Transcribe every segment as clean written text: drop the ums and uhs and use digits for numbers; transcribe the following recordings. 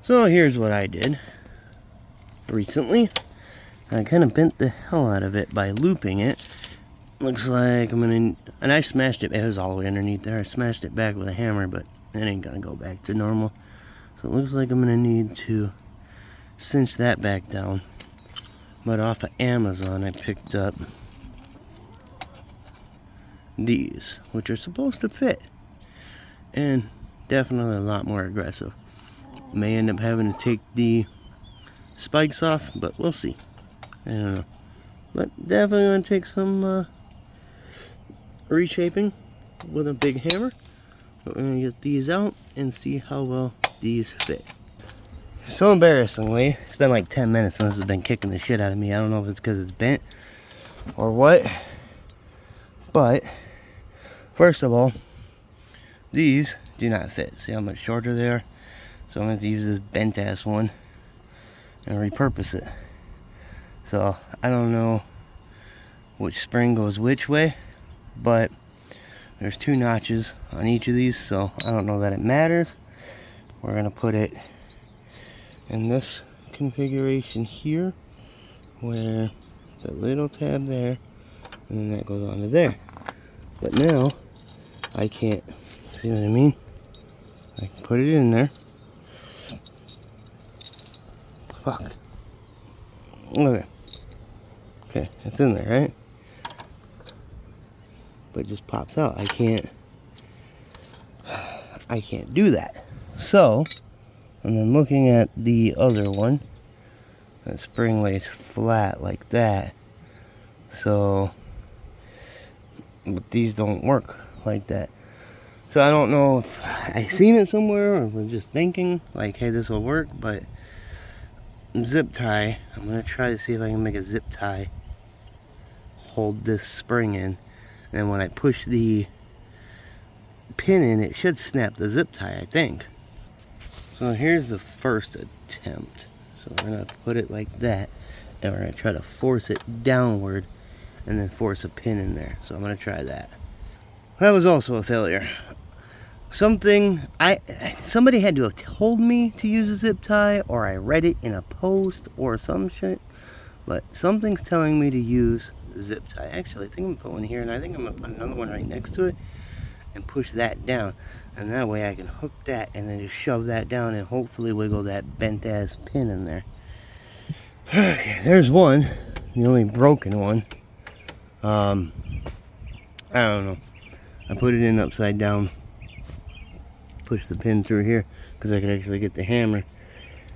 So here's what I did recently. I kind of bent the hell out of it by looping it. Looks like I'm gonna, and I smashed it, it was all the way underneath there. I smashed it back with a hammer, but it ain't gonna go back to normal. So it looks like I'm gonna need to cinch that back down. But off of Amazon I picked up these, which are supposed to fit. And definitely a lot more aggressive. May end up having to take the spikes off, but we'll see. I don't know. But definitely going to take some reshaping with a big hammer. But we're going to get these out and see how well these fit. So embarrassingly, it's been like 10 minutes and this has been kicking the shit out of me. I don't know if it's because it's bent or what. But, first of all, these do not fit. See how much shorter they are? So I'm going to use this bent ass one and repurpose it. So I don't know which spring goes which way, but there's 2 notches on each of these, so I don't know that it matters. We're going to put it in this configuration here, where the little tab there, and then that goes onto there. But now I can't, see what I mean? I can put it in there. Fuck. Look at it. Okay, it's in there, right? But it just pops out. I can't do that. So, and then looking at the other one, that spring lays flat like that. So, but these don't work like that. So I don't know if I seen it somewhere or we're just thinking like, hey, this will work, but zip tie, I'm gonna try to see if I can make a zip tie hold this spring in, and when I push the pin in, it should snap the zip tie, I think. So here's the first attempt. So we're gonna put it like that, and we're gonna try to force it downward and then force a pin in there. So I'm gonna try that. That was also a failure. Somebody had to have told me to use a zip tie, or I read it in a post or some shit, but something's telling me to use zip tie. Actually, I think I'm gonna put one here, and I think I'm gonna put another one right next to it and push that down, and that way I can hook that and then just shove that down and hopefully wiggle that bent ass pin in there. Okay, there's one, the only broken one. I don't know, I put it in upside down, push the pin through here because I could actually get the hammer,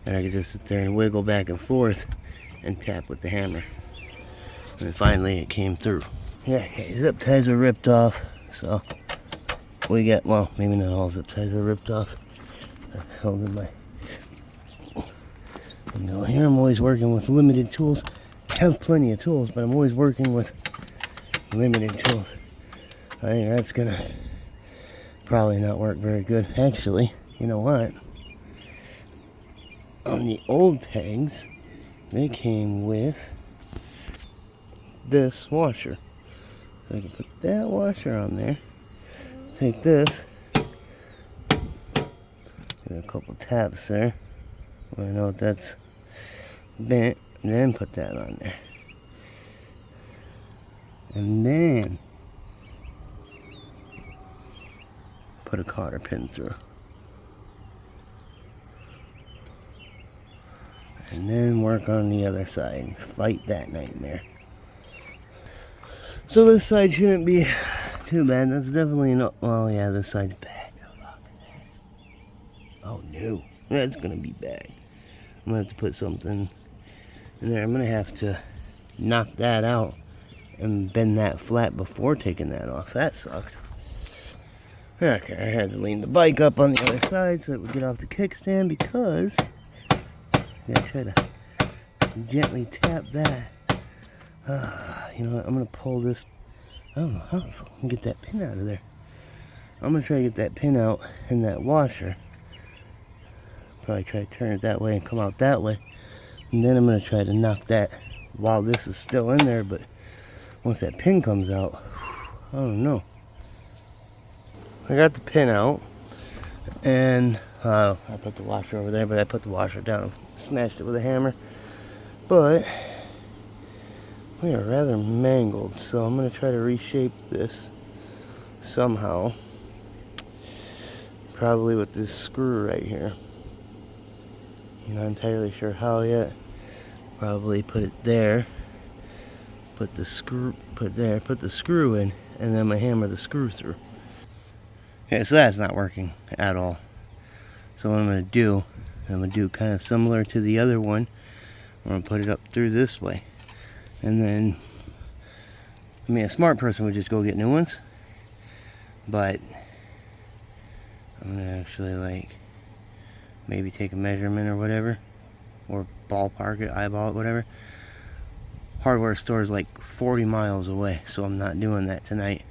and I could just sit there and wiggle back and forth and tap with the hammer, and finally it came through. Yeah, okay, zip ties are ripped off, so we got, well, maybe not all zip ties are ripped off. What the hell did my, you know, here I'm always working with limited tools. I have plenty of tools, but I'm always working with limited tools. I think that's gonna probably not work very good. Actually, you know what? On the old pegs, they came with this washer. So I can put that washer on there. Take this. Get a couple taps there. I know that's bent. And then put that on there. And then put a cotter pin through. And then work on the other side. Fight that nightmare. So this side shouldn't be too bad. That's definitely not. Oh yeah, this side's bad. Oh no, that's gonna be bad. I'm gonna have to put something in there. I'm gonna have to knock that out and bend that flat before taking that off. That sucks. Okay, I had to lean the bike up on the other side so it would get off the kickstand, because I try to gently tap that. You know what, I'm gonna pull this. I don't know how I can get that pin out of there. I'm gonna try to get that pin out in that washer. Probably try to turn it that way and come out that way. And then I'm gonna try to knock that while this is still in there, but once that pin comes out, I don't know. I got the pin out, and I put the washer over there, but I put the washer down and smashed it with a hammer. But we are rather mangled, so I'm going to try to reshape this somehow. Probably with this screw right here. I'm not entirely sure how yet. Probably put it there. Put the screw in, and then I hammer the screw through. Okay, so that's not working at all. So what I'm going to do kind of similar to the other one. I'm going to put it up through this way. And then, I mean, a smart person would just go get new ones. But I'm going to actually, like, maybe take a measurement or whatever. Or ballpark it, eyeball it, whatever. Hardware store is like 40 miles away, so I'm not doing that tonight.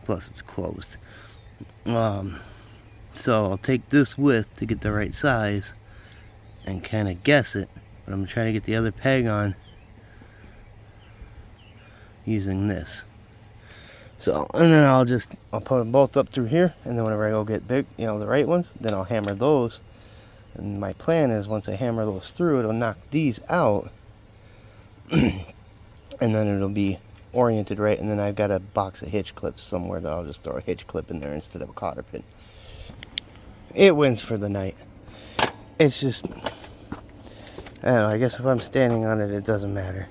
Plus, it's closed. So I'll take this width to get the right size and kind of guess it, but I'm trying to get the other peg on using this. So, and then I'll put them both up through here, and then whenever I go get big, the right ones, then I'll hammer those. And my plan is once I hammer those through, it'll knock these out, and then it'll be oriented right, and then I've got a box of hitch clips somewhere that I'll just throw a hitch clip in there instead of a cotter pin. It wins for the night. It's just, I don't know, I guess if I'm standing on it, it doesn't matter.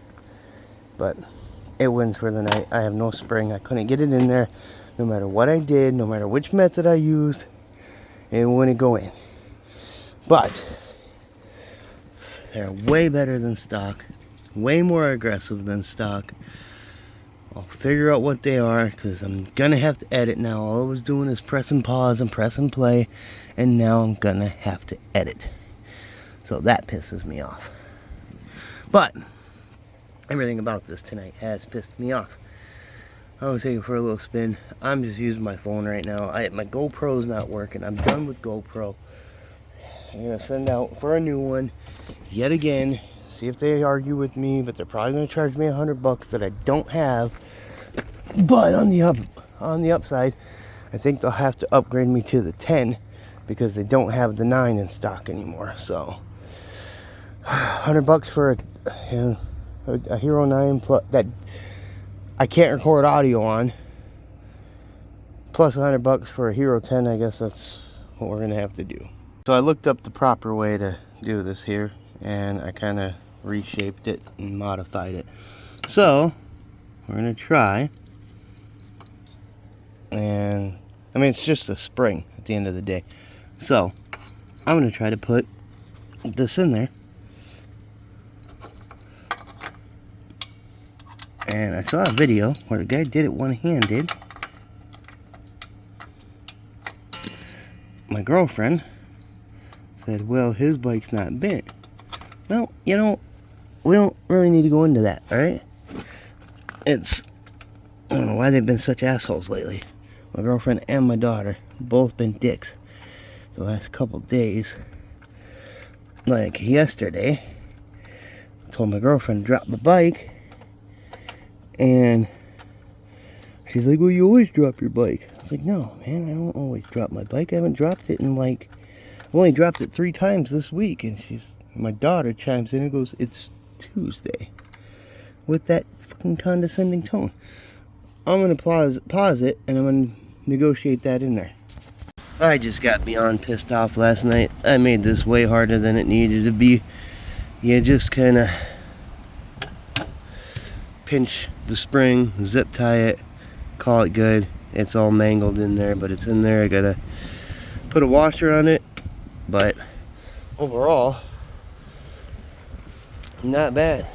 But it wins for the night. I have no spring. I couldn't get it in there. No matter what I did, no matter which method I used, it wouldn't go in. But they're way better than stock. Way more aggressive than stock. I'll figure out what they are, because I'm going to have to edit now. All I was doing is press and pause and press and play, and now I'm going to have to edit. So that pisses me off. But everything about this tonight has pissed me off. I'm going to take it for a little spin. I'm just using my phone right now. My GoPro's not working. I'm done with GoPro. I'm going to send out for a new one yet again. See if they argue with me, but they're probably going to charge me $100 that I don't have. But on the upside, I think they'll have to upgrade me to the 10 because they don't have the 9 in stock anymore. So $100 for a Hero 9 plus that I can't record audio on, plus $100 for a Hero 10. I guess that's what we're going to have to do. So I looked up the proper way to do this here, and I kind of reshaped it and modified it. So we're going to try, and I mean, it's just a spring at the end of the day. So I'm going to try to put this in there. And I saw a video where a guy did it one-handed. My girlfriend said, well, his bike's not bent. Well, we don't really need to go into that, alright? I don't know why they've been such assholes lately. My girlfriend and my daughter both been dicks the last couple days. Like yesterday, I told my girlfriend to drop my bike, and she's like, well, you always drop your bike. I was like, no, man, I don't always drop my bike. I haven't dropped it in I've only dropped it 3 times this week. And my daughter chimes in and goes, it's Tuesday. With that fucking condescending tone. I'm going to pause it, and I'm going to negotiate that in there. I just got beyond pissed off last night. I made this way harder than it needed to be. You just kind of pinch the spring, zip tie it, call it good. It's all mangled in there, but it's in there. I got to put a washer on it. But overall, not bad.